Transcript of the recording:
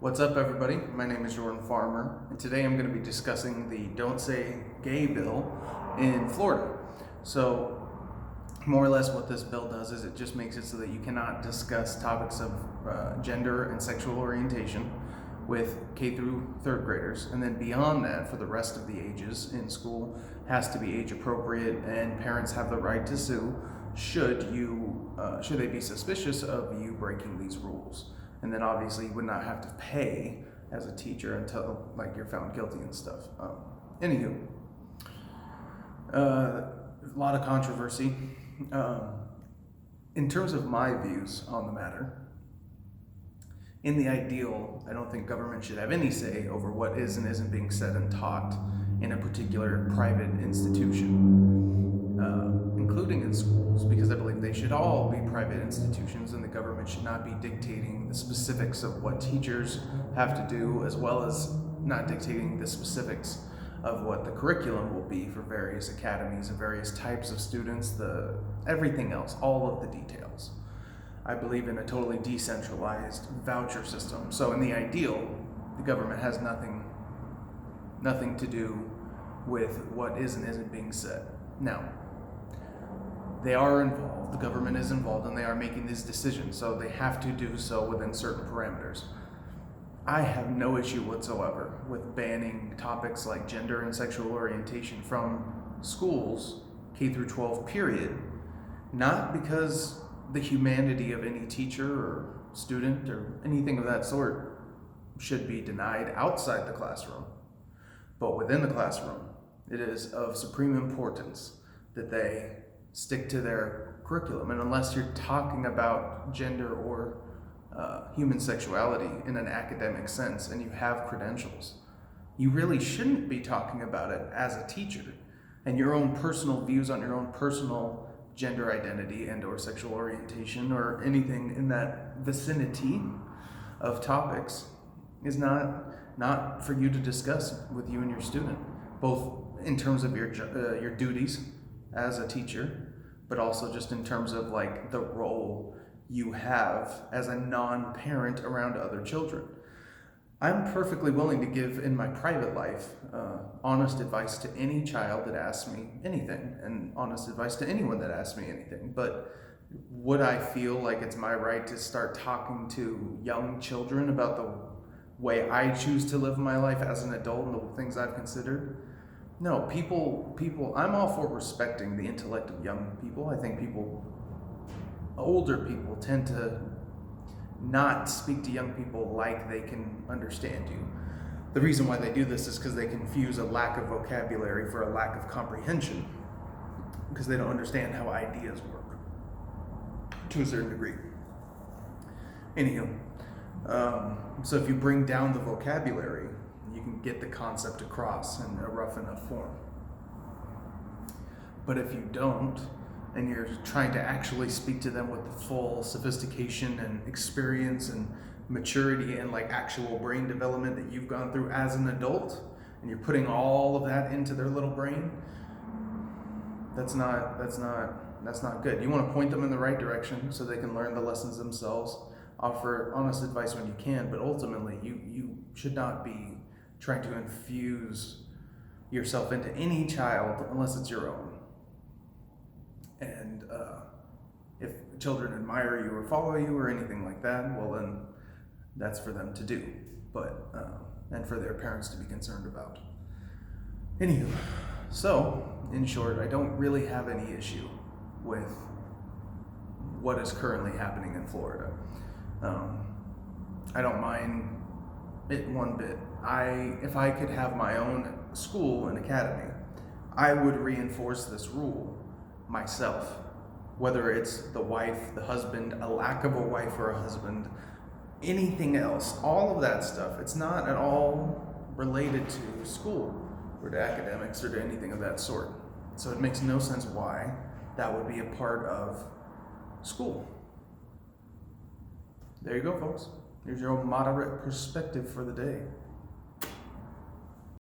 What's up, everybody? My name is Jordan Farmer, and today I'm going to be discussing the Don't Say Gay bill in Florida. So, more or less what this bill does is it just makes it so that you cannot discuss topics of gender and sexual orientation with K through third graders, and then beyond that, for the rest of the ages in school, has to be age appropriate, and parents have the right to sue should they be suspicious of you breaking these rules. And then obviously you would not have to pay as a teacher until you're found guilty and stuff. Anywho, a lot of controversy. In terms of my views on the matter, in the ideal, I don't think government should have any say over what is and isn't being said and taught in a particular private institution, including in schools, because I believe they should all be private institutions and the government should not be dictating the specifics of what teachers have to do, as well as not dictating the specifics of what the curriculum will be for various academies and various types of students, everything else, all of the details. I believe in a totally decentralized voucher system. So in the ideal, the government has nothing to do with what is and isn't being said. Now, they are involved, the government is involved, and they are making these decisions, so they have to do so within certain parameters. I have no issue whatsoever with banning topics like gender and sexual orientation from schools, K through 12 period, not because the humanity of any teacher or student or anything of that sort should be denied outside the classroom, but within the classroom, it is of supreme importance that they stick to their curriculum. And unless you're talking about gender or human sexuality in an academic sense and you have credentials, you really shouldn't be talking about it as a teacher. And your own personal views on your own personal gender identity and or sexual orientation or anything in that vicinity of topics is not for you to discuss with you and your student, both in terms of your duties as a teacher, but also just in terms of the role you have as a non-parent around other children. I'm perfectly willing to give in my private life honest advice to any child that asks me anything, and honest advice to anyone that asks me anything. But would I feel like it's my right to start talking to young children about the way I choose to live my life as an adult and the things I've considered? No, I'm all for respecting the intellect of young people. I think older people tend to not speak to young people like they can understand you. The reason why they do this is because they confuse a lack of vocabulary for a lack of comprehension, because they don't understand how ideas work to a certain degree. Anywho, so if you bring down the vocabulary, you can get the concept across in a rough enough form. But if you don't, and you're trying to actually speak to them with the full sophistication and experience and maturity and actual brain development that you've gone through as an adult, and you're putting all of that into their little brain, that's not good. You want to point them in the right direction so they can learn the lessons themselves, offer honest advice when you can, but ultimately you should not be trying to infuse yourself into any child unless it's your own. And if children admire you or follow you or anything like that, well then that's for them to do, but and for their parents to be concerned about. Anywho, so in short, I don't really have any issue with what is currently happening in Florida. I don't mind it one bit. If I could have my own school and academy, I would reinforce this rule myself, whether it's the wife, the husband, a lack of a wife or a husband, anything else, all of that stuff. It's not at all related to school or to academics or to anything of that sort. So it makes no sense why that would be a part of school. There you go, folks. Here's your own moderate perspective for the day.